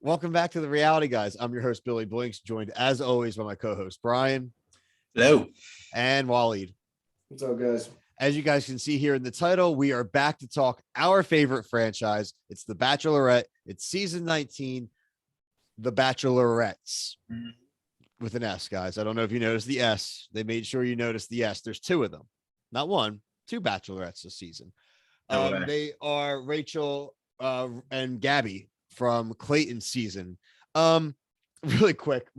Welcome back to the Reality Guys. I'm your host, Billy Blinks, joined as always by my co-host, Brian. Hello. And Waleed. What's up, guys? As you guys can see here in the title, we are back to talk our favorite franchise. It's The Bachelorette. It's season 19, The Bachelorettes. With an S, guys. I don't know if you noticed the S. They made sure you noticed the S. There's two of them. Not one, two Bachelorettes this season. They are Rachel and Gabby from Clayton's season. Really quick.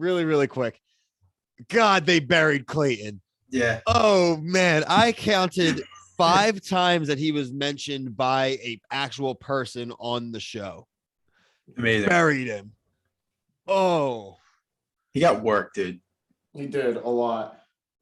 God, they buried Clayton. Yeah. Oh, man. I counted 5 times that he was mentioned by an actual person on the show. Amazing. Buried him. Oh. He got work, dude. He did a lot.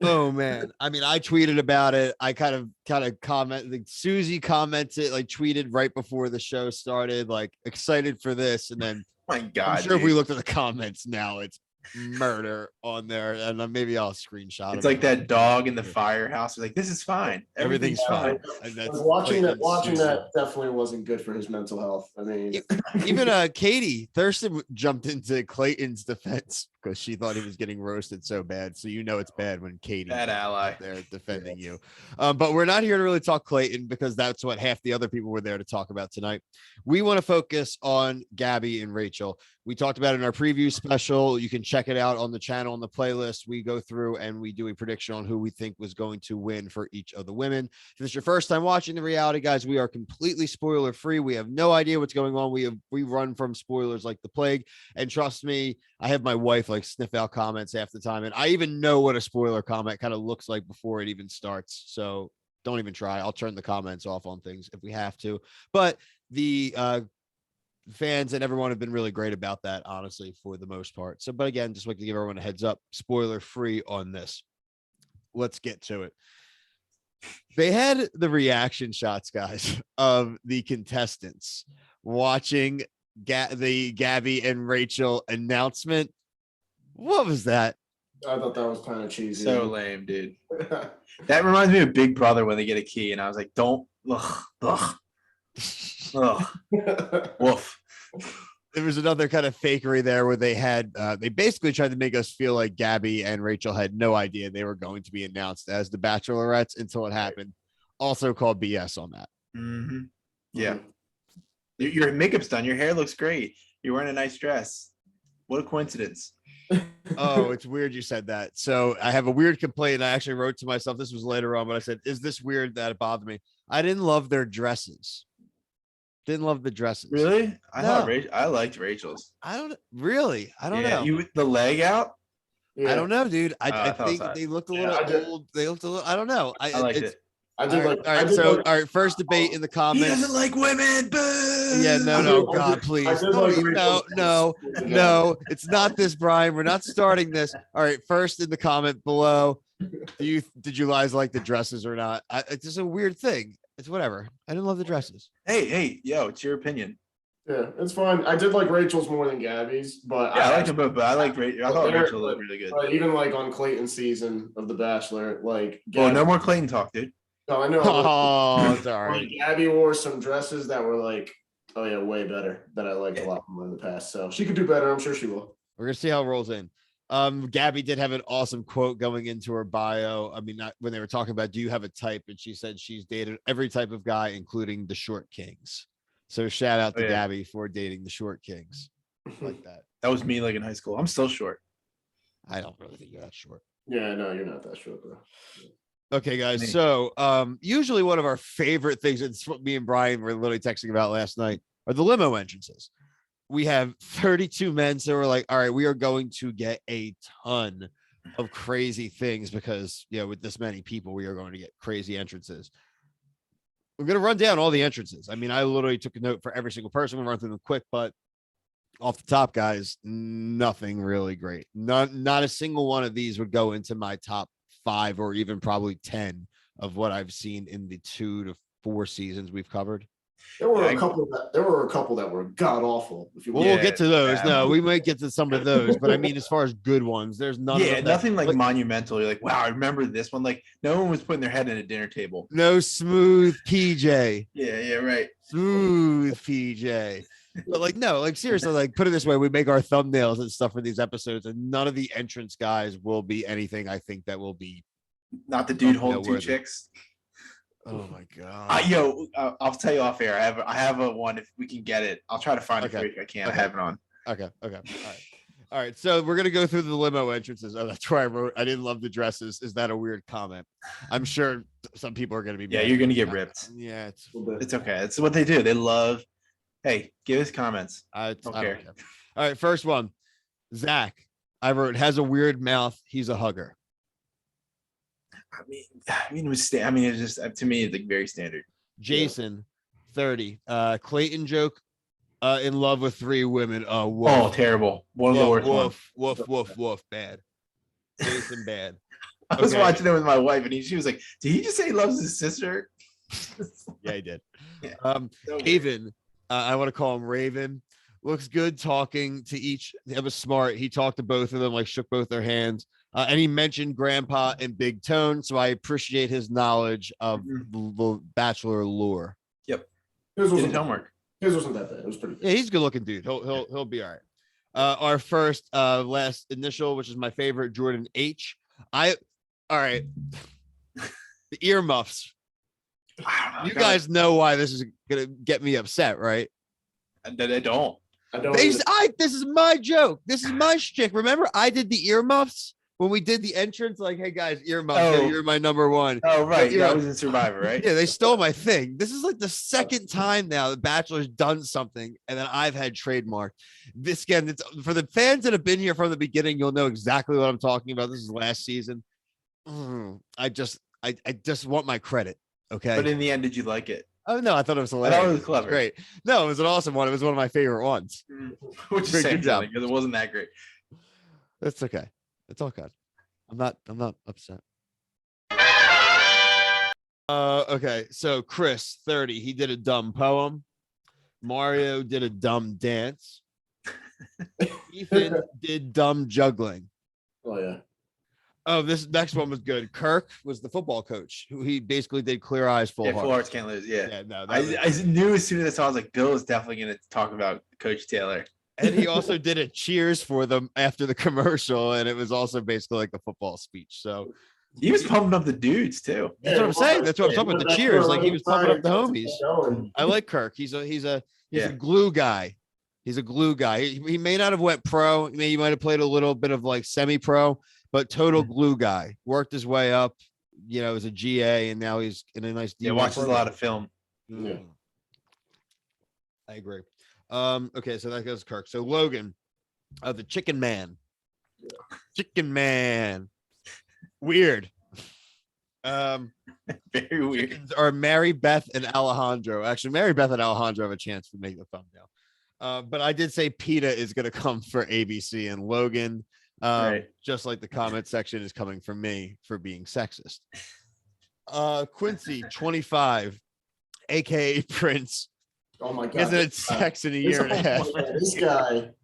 Oh, man. I mean, I tweeted about it. I kind of commented. Like, Susie commented, like tweeted right before the show started, like excited for this. And then My God, I'm sure if we looked at the comments now, it's murder on there. And maybe I'll screenshot it's like that dog in the firehouse. Like, this is fine. Everything's fine. And that's watching Susie. that definitely wasn't good for his mental health. I mean, even Katie Thurston jumped into Clayton's defense because she thought he was getting roasted so bad. So it's bad when Katie Bad ally there defending you. But we're not here to really talk Clayton because that's what half the other people were there to talk about tonight. We want to focus on Gabby and Rachel. We talked about it in our preview special. You can check it out on the channel on the playlist. We go through and we do a prediction on who we think was going to win for each of the women. If this is your first time watching the Reality Guys, we are completely spoiler free. We have no idea what's going on. We run from spoilers like the plague. And trust me, I have my wife like sniff out comments half the time. And I even know what a spoiler comment kind of looks like before it even starts. So don't even try. I'll turn the comments off on things if we have to. But the fans and everyone have been really great about that, honestly, for the most part. So, but again, just like to give everyone a heads up, spoiler free on this. Let's get to it. They had the reaction shots, guys, of the contestants watching the Gabby and Rachel announcement. What was that? I thought that was kind of cheesy. So lame, dude. That reminds me of Big Brother when they get a key, and I was like, don't. Ugh. Woof. There was another kind of fakery there where they basically tried to make us feel like Gabby and Rachel had no idea they were going to be announced as the Bachelorettes until it happened. Also called BS on that. Mm-hmm. Yeah. Your makeup's done. Your hair looks great. You're wearing a nice dress. What a coincidence. Oh, it's weird you said that. So I have a weird complaint. I actually wrote to myself. This was later on, but I said, is this weird that it bothered me? I didn't love their dresses. Didn't love the dresses. Really? I liked Rachel's. I don't know. You the leg out? Yeah. I don't know, dude. I think they looked a little old. They looked a little. I don't know. I liked it. I did all right. All right. First debate in the comments. He doesn't like women. Boo! Yeah. No. God, please. No. It's not this, Brian. We're not starting this. All right. First in the comment below. Did you guys like the dresses or not? It's just a weird thing. It's whatever. I didn't love the dresses. Hey, yo, it's your opinion. Yeah, it's fine. I did like Rachel's more than Gabby's, but yeah, I liked them both. But I like Rachel. I thought Rachel looked really good. Even like on Clayton's season of The Bachelor, like Gabby, no more Clayton talk, dude. No, I know. Oh, sorry. Gabby wore some dresses that were like, oh yeah, way better that I liked a lot more in the past. So she could do better. I'm sure she will. We're gonna see how it rolls in. Gabby did have an awesome quote going into her bio. I mean, when they were talking about, do you have a type? And she said she's dated every type of guy, including the short kings. So shout out to Gabby for dating the short kings like that. That was me like in high school. I'm still short. I don't really think you're that short. Yeah, no, you're not that short, bro. Okay, guys. So usually one of our favorite things, it's what me and Brian were literally texting about last night, are the limo entrances. We have 32 men, so we're like, all right, we are going to get a ton of crazy things because, with this many people, we are going to get crazy entrances. We're going to run down all the entrances. I mean, I literally took a note for every single person. We'll run through them quick, but off the top, guys, nothing really great. Not a single one of these would go into my top 5 or even probably 10 of what I've seen in the 2 to 4 seasons we've covered. There were a couple that were god awful. We'll get to those. No, we might get to some of those, but I mean, as far as good ones, there's none. Yeah, nothing like monumental. You're like, wow, I remember this one. Like, no one was putting their head in a dinner table. No smooth PJ. Yeah, right. Smooth PJ. But like, no, like seriously, like put it this way, we make our thumbnails and stuff for these episodes, and none of the entrance guys will be anything I think that will be Not the dude holding two noteworthy. chicks. Oh my god. I'll tell you off air. I have a one if we can get it. I'll try to find it for you if I can. Okay. I have it on. Okay. All right. So we're gonna go through the limo entrances. Oh, that's why I wrote I didn't love the dresses. Is that a weird comment? I'm sure some people are gonna be Yeah, mad you're at gonna me. get ripped. Yeah, It's okay. It's what they do. They love. Hey, give us comments. I don't don't care. care. All right, first one. Zach. I wrote has a weird mouth. He's a hugger. It was. It's just to me, it's like very standard. Jason, 30. Clayton joke. In love with 3 women. Oh, woof. Oh, terrible. One of the worst ones. Woof. Bad. Jason, bad. I was Okay. watching it with my wife, and she was like, "Did he just say he loves his sister?" Yeah, he did. Yeah. So weird. Raven. I want to call him Raven. Looks good talking to each. That was smart. He talked to both of them, like shook both their hands. And he mentioned Grandpa in big tone. So I appreciate his knowledge of the Bachelor lore. Yep. His Did his wasn't, homework. his wasn't that bad. It was pretty good. Yeah, he's a good looking dude. He'll be all right. Our first last initial, which is my favorite, Jordan H. All right. The earmuffs. I don't know. You guys know why this is gonna get me upset, right? They don't. I don't. This is my joke. This is my shtick. Remember, I did the earmuffs when we did the entrance. Like, hey guys, earmuffs. Oh. Yeah, you're my number one. Oh, right. Yeah. That was in Survivor, right? Yeah, they stole my thing. This is like the second time now the Bachelor's done something, and then I've had trademarked. This again, it's for the fans that have been here from the beginning. You'll know exactly what I'm talking about. This is last season. I just want my credit. Okay. But in the end, did you like it? Oh no, I thought it was I hilarious. thought it was clever. Great. No, it was an awesome one. It was one of my favorite ones. Which is Great, saying good job. something because it wasn't that great. That's okay. It's all good. I'm not upset. Okay. So Chris, 30, he did a dumb poem. Mario did a dumb dance. Ethan did dumb juggling. Oh yeah. Oh, this next one was good. Kirk was the football coach who he basically did clear eyes, full Full heart. hearts can't lose. Yeah. Yeah, no, I knew as soon as I saw, I was like, Bill is definitely going to talk about Coach Taylor. and he also did a cheers for them after the commercial, and it was also basically like a football speech. So He was pumping up the dudes too. that's what I'm saying. That's what I'm talking about. The cheers, like he was pumping up the homies. I like Kirk. He's a glue guy. He's a glue guy. He may not have went pro. He might have played a little bit of like semi-pro, but total glue guy. Worked his way up, as a GA, and now he's in a nice. Yeah, watches a lot of film. Yeah. I agree. Okay, so that goes Kirk. So Logan, the Chicken Man. Chicken Man. Weird. Very weird. Chickens are Mary Beth and Alejandro. Actually, Mary Beth and Alejandro have a chance to make the thumbnail. But I did say PETA is going to come for ABC and Logan. Right. Just like the comment section is coming from me for being sexist. Quincy, 25, aka Prince. Oh my god. Isn't it sex in a year and a half?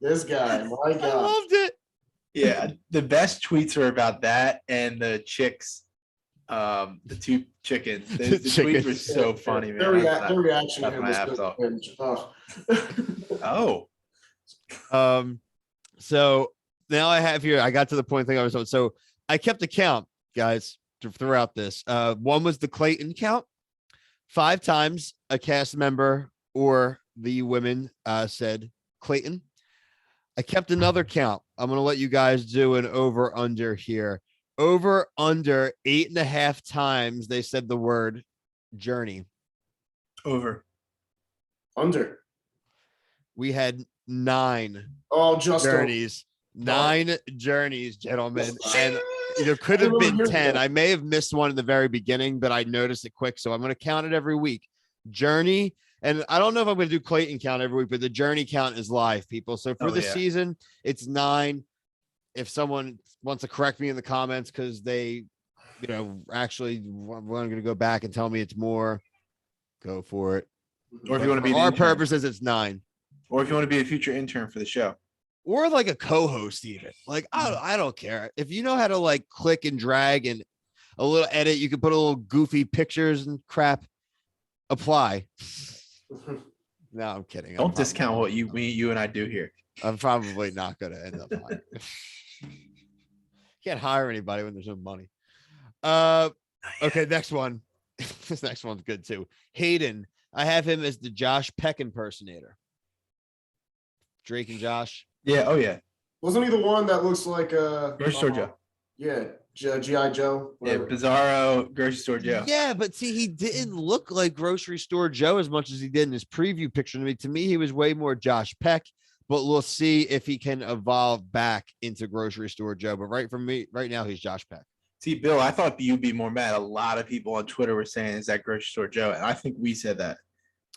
This guy, my I god. loved it. Yeah, the best tweets are about that and the chicks, the 2 chickens. The tweets were so funny, man. Their reaction to him was Half so cringe. Oh. So now I have here, I got to the point thing I was on. So I kept a count, guys, throughout this. One was the Clayton count. 5 times a cast member or the women said Clayton. I kept another count. I'm going to let you guys do an over under here. Over under 8.5 times they said the word journey. Over. Under. We had 9 journeys. 9 journeys, gentlemen. And there could have been 10. I may have missed one in the very beginning, but I noticed it quick. So I'm going to count it every week. Journey. And I don't know if I'm going to do Clayton count every week, but the journey count is live, people. So for the season, it's 9. If someone wants to correct me in the comments because they, actually want to go back and tell me it's more, go for it. Or if you want to be for our purposes, it's 9. Or if you want to be a future intern for the show. Or like a co-host even. Like, I don't care. If you know how to like click and drag and a little edit, you can put a little goofy pictures and crap. Apply. No, I'm kidding. Don't discount what you and I do here. I'm probably not going to end up hiring. Can't hire anybody when there's no money. Okay, next one. This next one's good too. Hayden. I have him as the Josh Peck impersonator. Drake and Josh. Yeah. Oh yeah. Wasn't he the one that looks like Grocery Store Joe? Yeah, G.I. Joe. Whatever. Yeah, Bizarro Grocery Store Joe. Yeah, but see, he didn't look like Grocery Store Joe as much as he did in his preview picture. To me, he was way more Josh Peck. But we'll see if he can evolve back into Grocery Store Joe. But right now, he's Josh Peck. See, Bill, I thought you'd be more mad. A lot of people on Twitter were saying, "Is that Grocery Store Joe?" And I think we said that.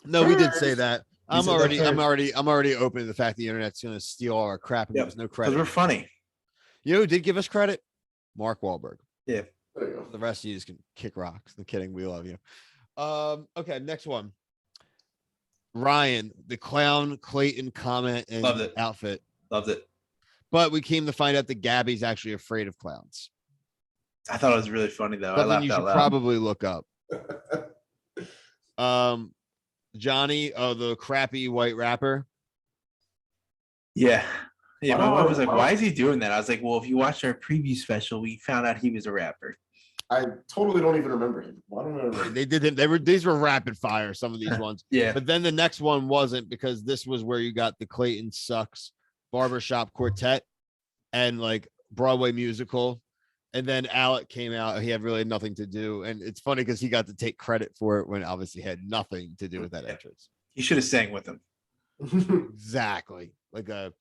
No, we did say that. I'm already open to the fact the internet's going to steal all our crap and give us no credit. Because we're funny. You know who did give us credit? Mark Wahlberg. Yeah. There you go. The rest of you just can kick rocks. I'm kidding. We love you. Okay, next one. Ryan, the clown Clayton comment and outfit. Loved it. But we came to find out that Gabby's actually afraid of clowns. I thought it was really funny though. Something you should probably look up. Johnny, the crappy white rapper. Yeah. Yeah, my wife was like, "Why is he doing that?" I was like, "Well, if you watched our preview special, we found out he was a rapper." I totally don't even remember him. Why don't I remember? They did. These were rapid fire. Some of these ones. Yeah. But then the next one wasn't, because this was where you got the Clayton Sucks barbershop quartet and like Broadway musical. And then Alec came out. He had really nothing to do. And it's funny because he got to take credit for it when obviously had nothing to do with that entrance. He should have sang with him. Exactly. Like a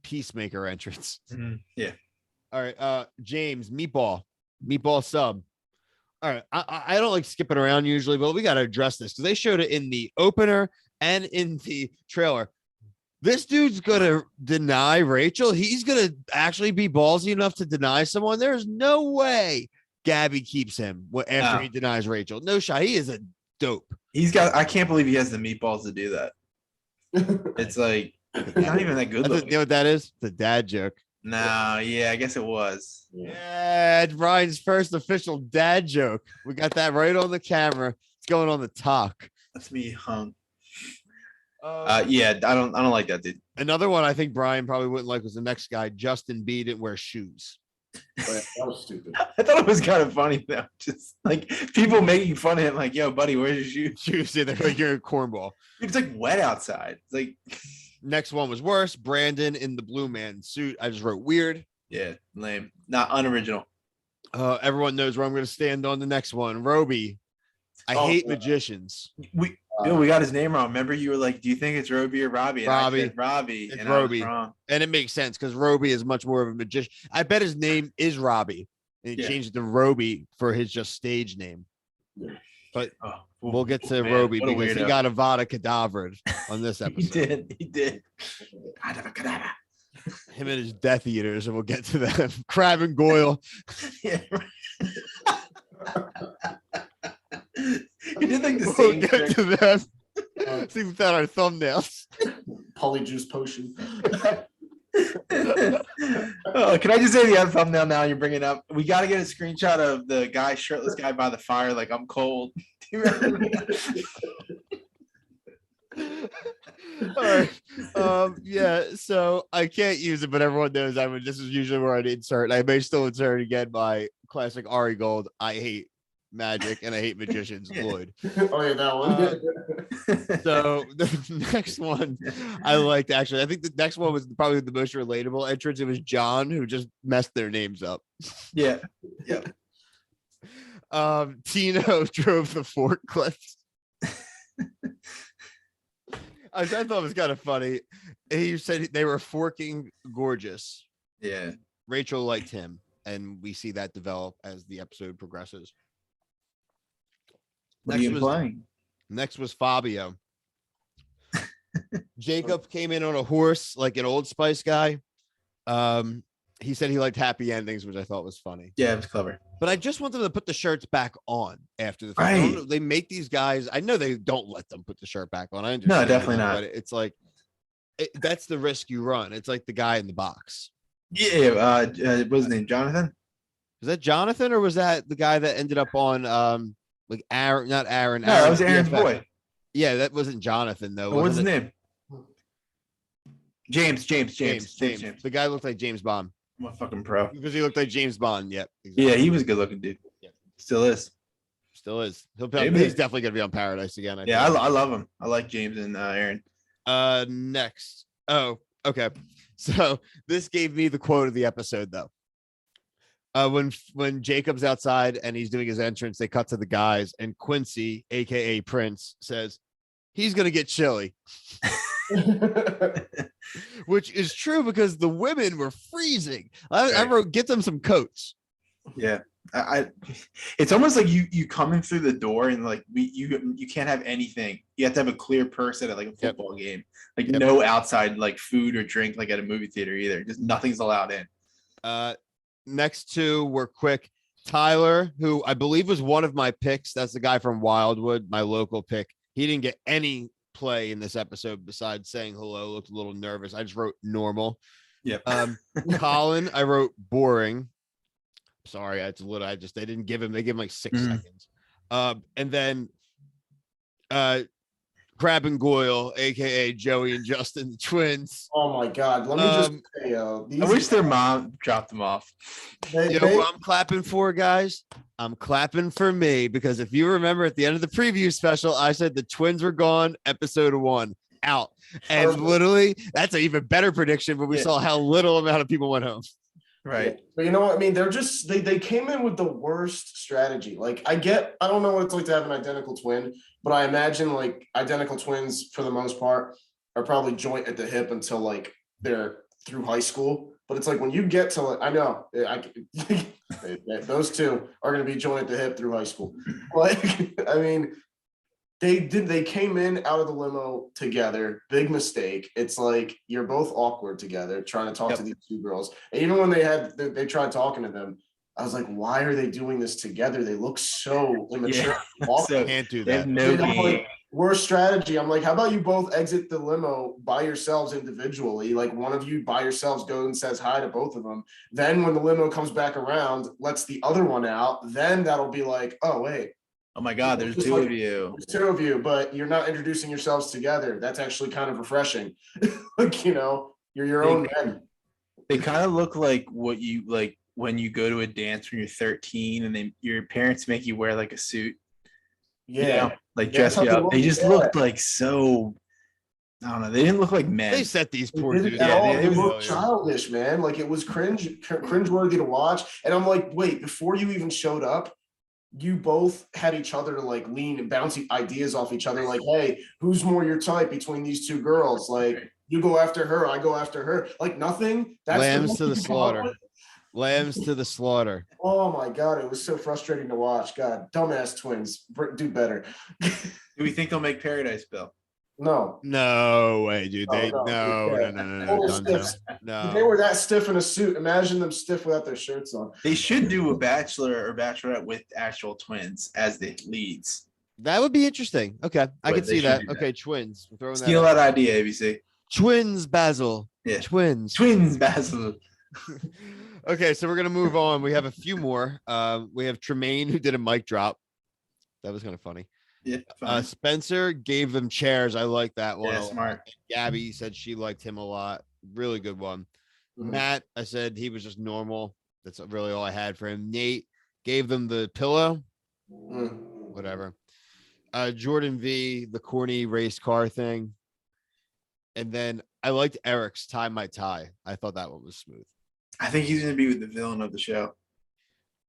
peacemaker entrance. Mm-hmm. Yeah. All right. James, meatball sub. All right. I don't like skipping around usually, but we got to address this because they showed it in the opener and in the trailer. This dude's going to deny Rachel. He's going to actually be ballsy enough to deny someone. There's no way Gabby keeps him after he denies Rachel. No shot. He is a dope. I can't believe he has the meatballs to do that. It's like, not even that good looking. You know what that is? The dad joke. No, yeah, I guess it was. Yeah, it's Brian's first official dad joke. We got that right on the camera. It's going on the talk. That's me hung. Yeah, I don't like that, dude. Another one I think Brian probably wouldn't like was the next guy. Justin B didn't wear shoes. Oh, yeah, that was stupid. I thought it was kind of funny though. Just like people making fun of him, like, "Yo, buddy, where's your shoes?" Shoes, yeah, they're like you're a cornball. It's like wet outside. It's like. Next one was worse. Brandon in the blue man suit. I just wrote weird. Yeah, lame. Not unoriginal. Everyone knows where I'm going to stand on the next one. Roby. I hate magicians. We got his name wrong. Remember, you were like, "Do you think it's Roby or Robbie?" And Robbie. I said Robbie. It's and Roby. I was wrong. And it makes sense because Roby is much more of a magician. I bet his name is Robbie. And he changed it to Roby for his just stage name. Yeah. But we'll get to Roby because he got Avada Kedavra on this episode. He did. Him and his Death Eaters, and we'll get to them. Crab and Goyle. Yeah. He did like the same. We'll get to them. See without our thumbnails. Polyjuice potion. Can I just say the other thumbnail now you're bringing up? We got to get a screenshot of the guy, shirtless guy by the fire, like, "I'm cold." Do you remember? All right. Yeah, so I can't use it, but everyone knows this is usually where I'd insert. I may still insert again my classic Ari Gold. I hate magic and I hate magicians. Lloyd. Oh yeah, that one. So the next one I liked, actually. I think the next one was probably the most relatable entrance. It was John who just messed their names up. Yeah. Tino drove the forklift. I thought it was kind of funny. He said they were forking gorgeous. Yeah. Rachel liked him, and we see that develop as the episode progresses. What are you implying? Next was Fabio. Jacob came in on a horse like an Old Spice guy. He said he liked happy endings, which I thought was funny. Yeah, it was clever. But I just want them to put the shirts back on after the film. Right. They make these guys. I know they don't let them put the shirt back on. I understand. No, definitely not. But it's like that's the risk you run. It's like the guy in the box. Yeah. What was his name? Jonathan? Was that Jonathan or was that the guy that ended up on like Aaron? Not Aaron. No, that was Aaron's boy. Yeah, that wasn't Jonathan though. What's his Wasn't it? name? James. James. The guy looked like James Bond I'm a fucking pro. because he looked like James Bond. Yep. Yeah, he was a good looking dude. Yeah. Still is. Still is. Maybe. He's definitely gonna be on Paradise again. I love him. I like James and Aaron. Next. Oh, okay. So this gave me the quote of the episode though. When Jacob's outside and he's doing his entrance, they cut to the guys, and Quincy, aka Prince, says he's gonna get chilly. Which is true because the women were freezing. I wrote, get them some coats. Yeah. It's almost like you coming through the door and like you can't have anything. You have to have a clear person at like a football game. Like no outside like food or drink like at a movie theater either. Just nothing's allowed in. Next two were quick. Tyler, who I believe was one of my picks. That's the guy from Wildwood, my local pick. He didn't get any play in this episode besides saying hello. Looked a little nervous. I just wrote normal. Yeah. Colin, I wrote boring. Sorry, it's a little. They didn't give him. They give him like 6 seconds. And then Crab and Goyle, aka Joey and Justin, the twins. Oh my God! Let me just say, I wish their mom dropped them off. What I'm clapping for, guys. I'm clapping for me because if you remember at the end of the preview special, I said the twins were gone. Episode 1 out, and literally that's an even better prediction. But we saw how little amount of people went home. Right. But you know what I mean? They're just they came in with the worst strategy. Like I don't know what it's like to have an identical twin, but I imagine like identical twins for the most part are probably joint at the hip until like they're through high school. But it's like when you get to like, I know those two are going to be joint at the hip through high school. Like I mean, they came in out of the limo together. Big mistake. It's like you're both awkward together trying to talk to these two girls. And even when they tried talking to them, I was like, why are they doing this together? They look so immature. So can't do that. Like, worst strategy. I'm like, how about you both exit the limo by yourselves individually? Like one of you by yourselves goes and says hi to both of them. Then when the limo comes back around, lets the other one out. Then that'll be like, oh wait. Oh my God, there's two of you. There's two of you, but you're not introducing yourselves together. That's actually kind of refreshing. Like, you're your own men. They kind of look like what you like when you go to a dance when you're 13 and your parents make you wear like a suit. Yeah. Like dress you up. They just looked like so, I don't know. They didn't look like men. They set these poor dudes. They looked childish, man. Like it was cringeworthy to watch. And I'm like, wait, before you even showed up, you both had each other to like lean and bounce ideas off each other. Like, hey, who's more your type between these two girls? Like, you go after her, I go after her. Like nothing. That's lambs to the slaughter. Lambs to the slaughter. Oh my God, it was so frustrating to watch. God, dumbass twins, do better. Do we think they'll make Paradise, Bill? No way, dude. No. If they were that stiff in a suit, imagine them stiff without their shirts on. They should do a Bachelor or Bachelorette with actual twins as the leads. That would be interesting. Okay, I could see that. Okay, twins. We're throwing Steal that idea, ABC. Twins, Basil. Yeah. Twins, Basil. Okay, so we're gonna move on. We have a few more. We have Tremaine who did a mic drop. That was kind of funny. Yeah. Spencer gave them chairs. I like that one. Yeah, smart. Gabby said she liked him a lot. Really good one. Matt, I said he was just normal. That's really all I had for him. Nate gave them the pillow. Whatever. Jordan V, the corny race car thing. And then I liked Eric's Tie My Tie. I thought that one was smooth. I think he's going to be with the villain of the show.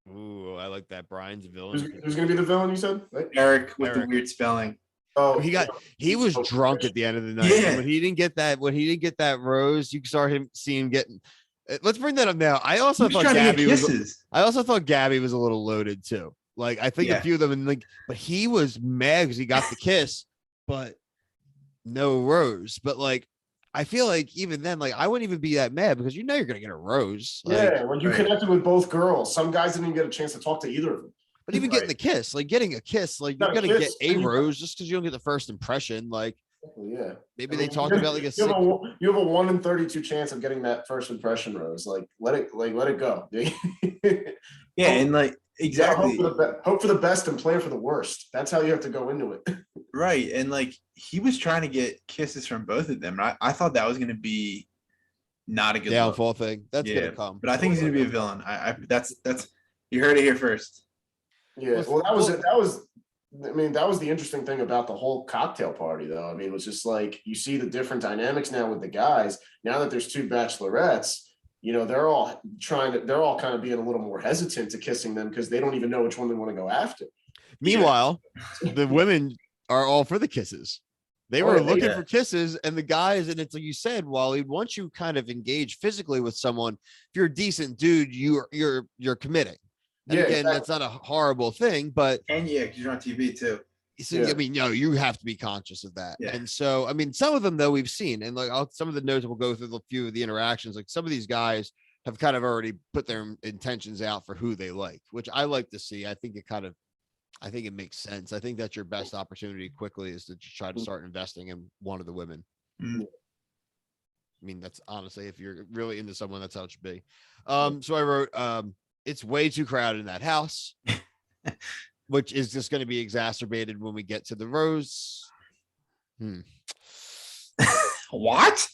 Ooh, I like that. Brian's villain. Who's going to be the villain, you said? Right? Eric with the weird spelling. Oh, he was drunk at the end of the night. Yeah. When he didn't get that rose, you saw him getting. Let's bring that up now. I also thought Gabby was a little loaded too. Like I think a few of them, but he was mad because he got the kiss, but no rose. But like, I feel like even then, like I wouldn't even be that mad because you're gonna get a rose. Like, when you connected with both girls, some guys didn't even get a chance to talk to either of them. But even getting a kiss, getting a kiss, you're gonna get a rose just because you don't get the first impression. Like, yeah, maybe they talked about like you have a 1 in 32 chance of getting that first impression rose. Like, let it go. Yeah, and like exactly. Hope for the best and plan for the worst. That's how you have to go into it. Right. And like he was trying to get kisses from both of them. I thought that was gonna be not a good look. Downfall thing. That's Yeah, gonna come. but I think he's gonna be a villain. That's you heard it here first. Yeah, well, that was it. That was, I mean, that was the interesting thing about the whole cocktail party, though. I mean, it was just like you see the different dynamics now with the guys. Now that there's 2 bachelorettes, you know, they're all kind of being a little more hesitant to kissing them because they don't even know which one they want to go after. Meanwhile, the women are all for the kisses. They were looking for kisses, and the guys, and it's like you said, Wally, once you kind of engage physically with someone, if you're a decent dude, you're committing. And again, that's not a horrible thing, but and yeah, because you're on TV too. So, I mean, no, you have to be conscious of that. Yeah. And so, I mean, some of them though we've seen, and like some of the notes we'll go through a few of the interactions. Like some of these guys have kind of already put their intentions out for who they like, which I like to see. I think it makes sense. I think that's your best opportunity quickly is to just try to start investing in one of the women. Mm-hmm. I mean, that's honestly, if you're really into someone, that's how it should be. So I wrote, it's way too crowded in that house, which is just going to be exacerbated when we get to the rose. What?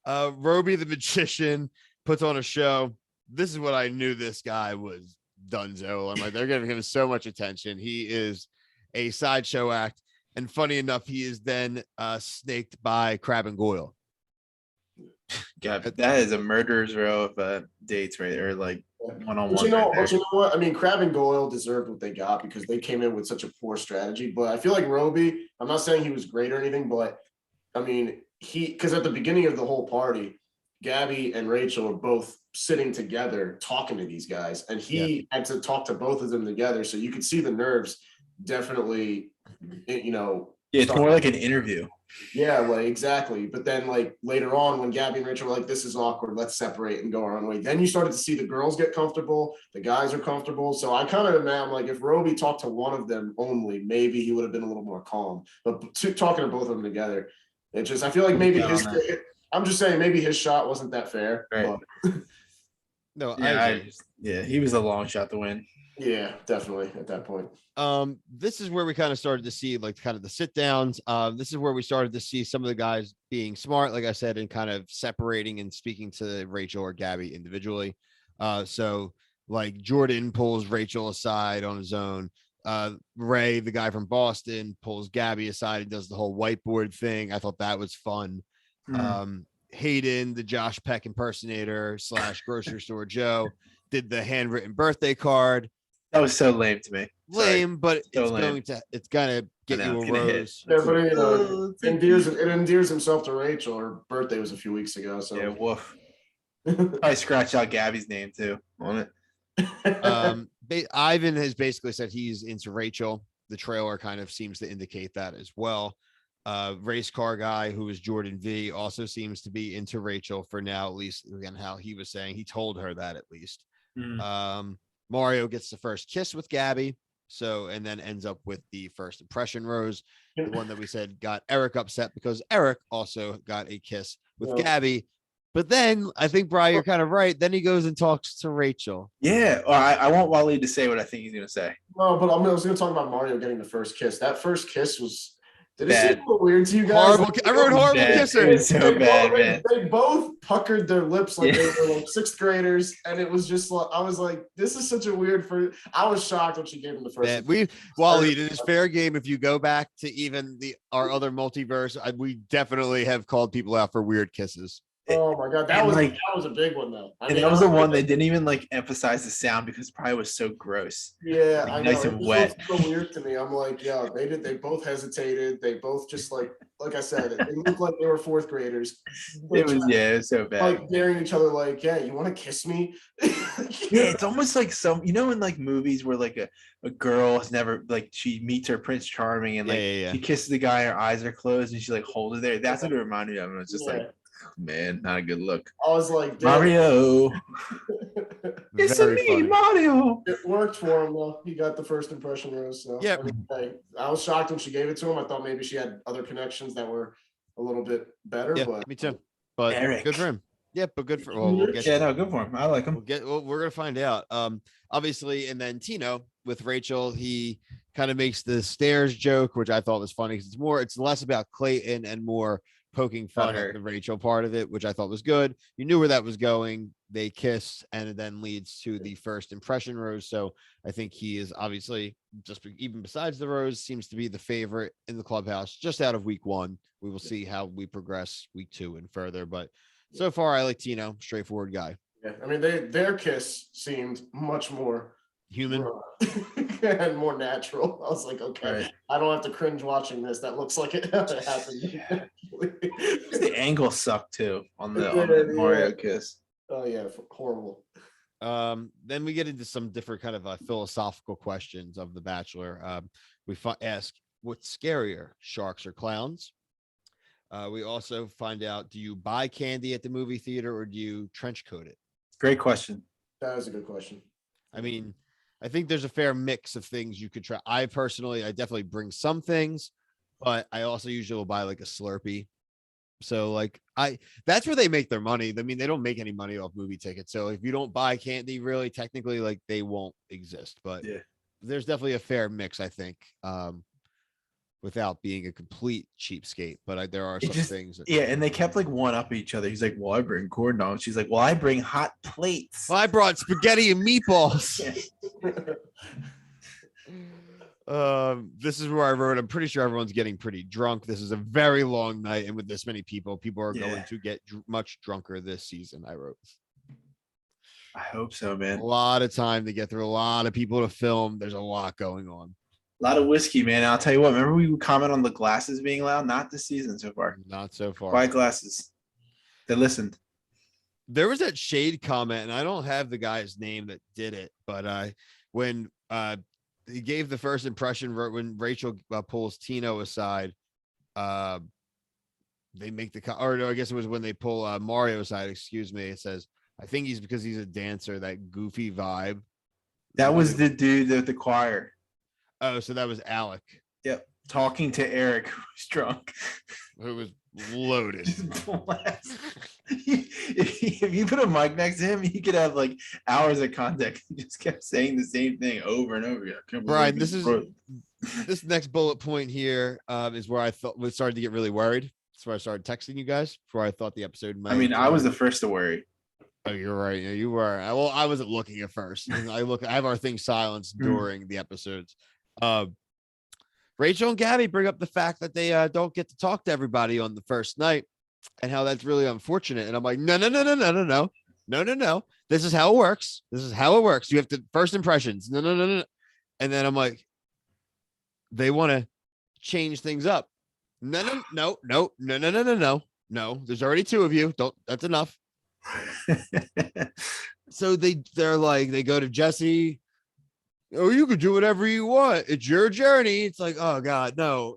Roby the magician puts on a show. This is what I knew this guy was dunzo. I'm like, they're giving him so much attention. He is a sideshow act. And funny enough, he is then snaked by Crab and Goyle. God, that is a murderer's row of dates right there, like one-on-one. But you know what? I mean, Crab and Goyle deserved what they got because they came in with such a poor strategy. But I feel like Roby, I'm not saying he was great or anything, but I mean, because at the beginning of the whole party, Gabby and Rachel are both sitting together talking to these guys, and he had to talk to both of them together. So you could see the nerves definitely, you know. Yeah, it's more like an interview. Yeah, like exactly. But then like later on when Gabby and Rachel were like, this is awkward, let's separate and go our own way. Then you started to see the girls get comfortable, the guys are comfortable. So I kind of am like, if Roby talked to one of them only, maybe he would have been a little more calm. But talking to both of them together, it just, I feel like maybe I'm just saying maybe his shot wasn't that fair. Right. No, yeah, he was a long shot to win. Yeah, definitely at that point. This is where we kind of started to see like kind of the sit downs. This is where we started to see some of the guys being smart, like I said, and kind of separating and speaking to Rachel or Gabby individually. So like Jordan pulls Rachel aside on his own. Ray, the guy from Boston, pulls Gabby aside and does the whole whiteboard thing. I thought that was fun. Hayden, the Josh Peck impersonator / grocery store Joe, did the handwritten birthday card. That was so lame to me. Lame, but so it's gonna get you a rose. Yeah, but you know, it endears himself to Rachel. Her birthday was a few weeks ago, so yeah, woof. I scratched out Gabby's name too on it. Ivan has basically said he's into Rachel. The trailer kind of seems to indicate that as well. Race car guy who is Jordan V also seems to be into Rachel for now, at least again how he was saying. He told her that at least. Mario gets the first kiss with Gabby, and then ends up with the first impression rose, the one that we said got Eric upset because Eric also got a kiss with Gabby. But then I think, Brian, you're kind of right. Then he goes and talks to Rachel. Yeah, well, I want Wally to say what I think he's going to say. No, but I was going to talk about Mario getting the first kiss. That first kiss was. Did it seem a little weird to you guys? Horrible. I wrote horrible kisser. It was so bad, man. They both puckered their lips like they were like sixth graders, and it was just like I was like, "This is such a weird." I was shocked when she gave him the first. Yeah, Wally, it is fair game. If you go back to even our other multiverse, we definitely have called people out for weird kisses. Oh my god, that was a big one though. And that was the one they didn't even like emphasize the sound because it probably was so gross. Yeah, I know. Nice and wet. So weird to me. I'm like, yeah, they both hesitated. They both just like I said, it looked like they were fourth graders. It was so bad. Like daring each other, like, yeah, you want to kiss me? Yeah, it's almost like in like movies where like a girl has never like she meets her Prince Charming and like she kisses the guy, her eyes are closed and she like holds it there. That's what it reminded me of. And it's just like, man, not a good look. I was like, Mario. It's me, Mario. It worked for him though. He got the first impression rose. So yeah, I was shocked when she gave it to him. I thought maybe she had other connections that were a little bit better. Yeah, but me too. But Eric. Good for him. Yeah, but good for good for him. I like him. We're gonna find out. Obviously, and then Tino with Rachel, he kind of makes the stairs joke, which I thought was funny because it's less about Clayton and more poking fun at the Rachel part of it, which I thought was good. You knew where that was going. They kiss, and it then leads to the first impression rose. So I think he is obviously, just even besides the rose, seems to be the favorite in the clubhouse just out of week 1. We will see how we progress week 2 and further, but so far I like Tino, straightforward guy. Yeah, I mean, their kiss seemed much more Human and more natural. I was like, okay, Right. I don't have to cringe watching this. That looks like it happened. Yeah. The angle sucked too on the Mario kiss. Oh yeah, horrible. Then we get into some different kind of philosophical questions of The Bachelor. We ask, what's scarier, sharks or clowns? We also find out, do you buy candy at the movie theater or do you trench coat it? Great question. That was a good question. I mean, I think there's a fair mix of things you could try. I definitely bring some things, but I also usually will buy like a Slurpee. So like that's where they make their money. I mean, they don't make any money off movie tickets. So if you don't buy candy, really technically, like they won't exist. But yeah, there's definitely a fair mix, I think, without being a complete cheapskate. But there are some things. And they kept like one up each other. He's like, well, I bring corn dogs. She's like, well, I bring hot plates. Well, I brought spaghetti and meatballs. This is where I wrote, I'm pretty sure everyone's getting pretty drunk. This is a very long night, and with this many people are going to get much drunker this season, I wrote. I hope so, man. A lot of time to get through, a lot of people to film. There's a lot going on. A lot of whiskey, man. I'll tell you what, remember we would comment on the glasses being loud? Not this season so far. Not so far. Quiet glasses. They listened. There was that shade comment, and I don't have the guy's name that did it, but when he gave the first impression when Rachel pulls Tino aside, they make or no, I guess it was when they pull Mario aside, excuse me. It says, I think because he's a dancer, that goofy vibe. That was the dude at the choir. Oh, so that was Alec. Yep. Talking to Eric, who was drunk. Who was loaded. If you put a mic next to him, he could have like hours of context. He just kept saying the same thing over and over again. Brian, this next bullet point here is where I thought we started to get really worried. That's where I started texting you guys before I thought the episode might. I mean, I was the first to worry. Oh, you're right. Yeah, you were. Well, I wasn't looking at first. I have our thing silenced during the episodes. Rachel and Gabby bring up the fact that they don't get to talk to everybody on the first night and how that's really unfortunate. And I'm like, no. This is how it works. You have to first impressions. No. And then I'm like, they want to change things up. No. There's already 2 of you. That's enough. So they're like, they go to Jesse. Oh, you could do whatever you want. It's your journey. It's like, oh God, no.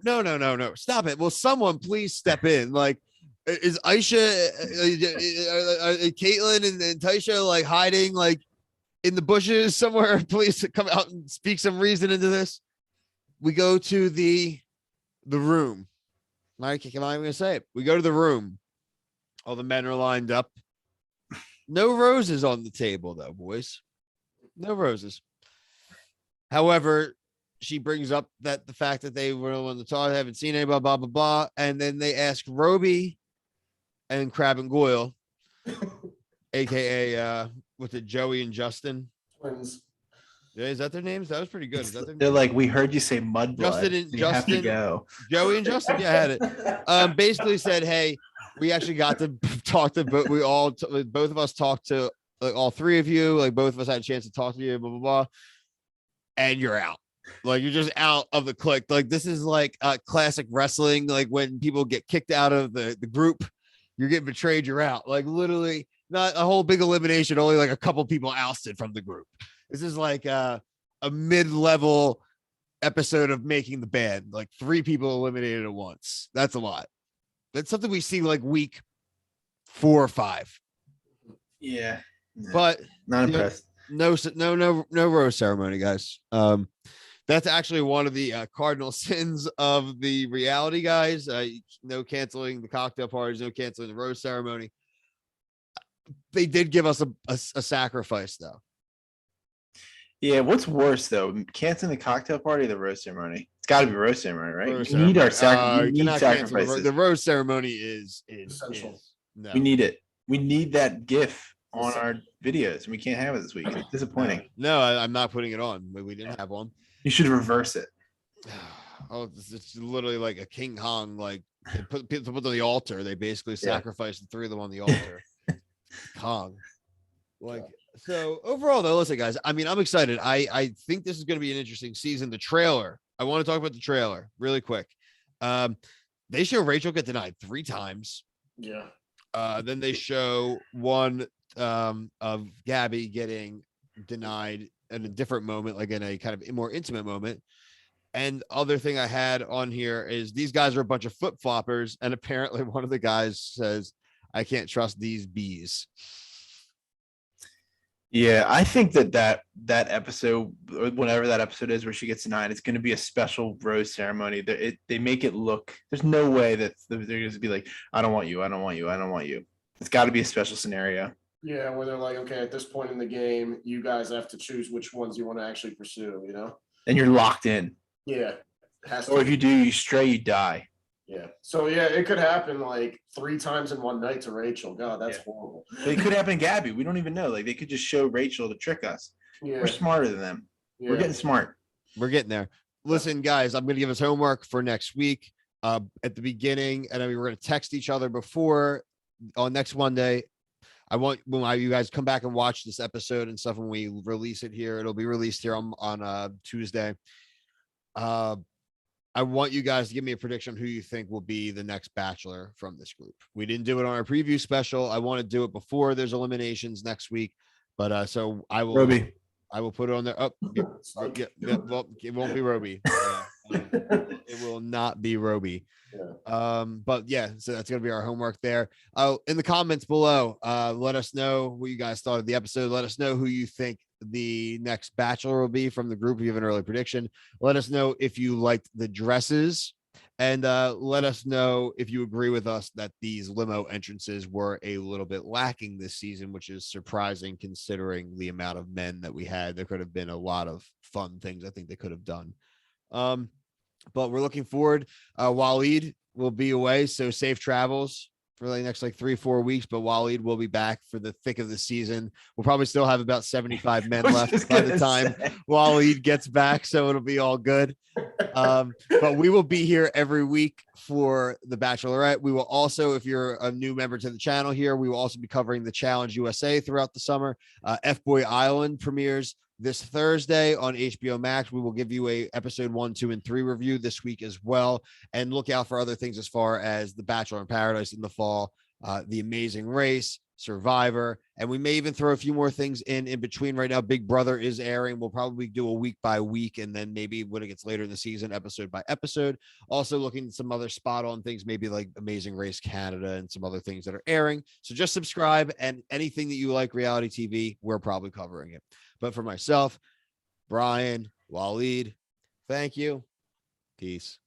Stop it. Will someone please step in? Like, is Aisha, Caitlin and Taisha like hiding like in the bushes somewhere? Please come out and speak some reason into this. We go to the room. I'm not even gonna say it. We go to the room. All the men are lined up. No roses on the table, though, boys. No roses. However, she brings up that the fact that they were on the talk, haven't seen anybody, blah, blah, blah. And then they ask Roby and Crab and Goyle, aka what's it, Joey and Justin? Twins. Yeah, is that their names? That was pretty good. Is that their They're names? like, we heard you say Mudblood. Justin, go. Joey and Justin. Yeah, I had it. Basically said, hey, we actually got to talk to, but both of us talked to like all 3 of you. Like both of us had a chance to talk to you, blah, blah, blah. And you're out. Like you're just out of the clique. Like this is like classic wrestling. Like when people get kicked out of the group, you're getting betrayed, you're out. Like literally not a whole big elimination, only like a couple people ousted from the group. This is like a mid-level episode of Making the Band. Like 3 people eliminated at once. That's a lot. That's something we see like week 4 or 5. Yeah. But not impressed. No rose ceremony, guys. That's actually one of the cardinal sins of the reality guys. No canceling the cocktail parties, no canceling the rose ceremony. They did give us a sacrifice, though. Yeah, what's worse though, canceling the cocktail party or the rose ceremony? It's got to be rose ceremony, right? Rose We need our ceremony. we need Cannot cancel sacrifices. the rose ceremony is Essential. no. We need it. We need that GIF on Essential. our videos, and we can't have it this week. It's disappointing. No, I'm not putting it on. We didn't have one. You should reverse it. Oh, it's literally like a King Kong. Like they put people on the altar. They basically sacrificed the three of them on the altar. Kong. Like so. Overall, though, listen, guys. I mean, I'm excited. I think this is going to be an interesting season. The trailer. I want to talk about the trailer really quick. They show Rachel get denied 3 times. Yeah. Then they show one of Gabby getting denied in a different moment, like in a kind of more intimate moment. And other thing I had on here is these guys are a bunch of flip floppers, and apparently one of the guys says, "I can't trust these bees." Yeah, I think that episode, or whatever that episode is, where she gets denied, it's going to be a special rose ceremony. They make it look. There's no way that they're going to be like, "I don't want you. I don't want you. I don't want you." It's got to be a special scenario. Yeah, where they're like, okay, at this point in the game, you guys have to choose which ones you want to actually pursue. You know. And you're locked in. Yeah. Or if you do, you stray, you die. Yeah. So yeah, it could happen like 3 times in one night to Rachel. God, that's horrible. It could happen to Gabby. We don't even know. Like they could just show Rachel to trick us. Yeah. We're smarter than them. Yeah. We're getting smart. We're getting there. Listen, guys, I'm going to give us homework for next week. At the beginning, and I mean, we're going to text each other before on next Monday. I want when you guys come back and watch this episode and stuff when we release it here. It'll be released here on Tuesday. I want you guys to give me a prediction who you think will be the next Bachelor from this group. We didn't do it on our preview special. I want to do it before there's eliminations next week, but so I will. Roby. I will put it on there. Oh, well, it won't be Roby. It will not be Roby. Yeah. But yeah, so that's gonna be our homework there. In the comments below, let us know what you guys thought of the episode. Let us know who you think the next Bachelor will be from the group. If you have an early prediction, let us know if you liked the dresses, and let us know if you agree with us that these limo entrances were a little bit lacking this season, which is surprising considering the amount of men that we had. There could have been a lot of fun things I think they could have done. But we're looking forward. Waleed will be away, so safe travels for the next 3-4 weeks, but Waleed will be back for the thick of the season. We'll probably still have about 75 men left by the time Waleed gets back, so it'll be all good. But we will be here every week for the Bachelorette. We will also, if you're a new member to the channel here, we will also be covering the Challenge USA throughout the summer. F-Boy Island premieres this Thursday on HBO Max. We will give you a episode 1, 2, and 3 review this week as well. And look out for other things as far as The Bachelor in Paradise in the fall, The Amazing Race, Survivor, and we may even throw a few more things in between. Right now, Big Brother is airing. We'll probably do a week by week, and then maybe when it gets later in the season, episode by episode. Also looking at some other spot on things, maybe like Amazing Race Canada and some other things that are airing. So just subscribe, and anything that you like reality TV, we're probably covering it. But for myself, Brian, Waleed, thank you. Peace.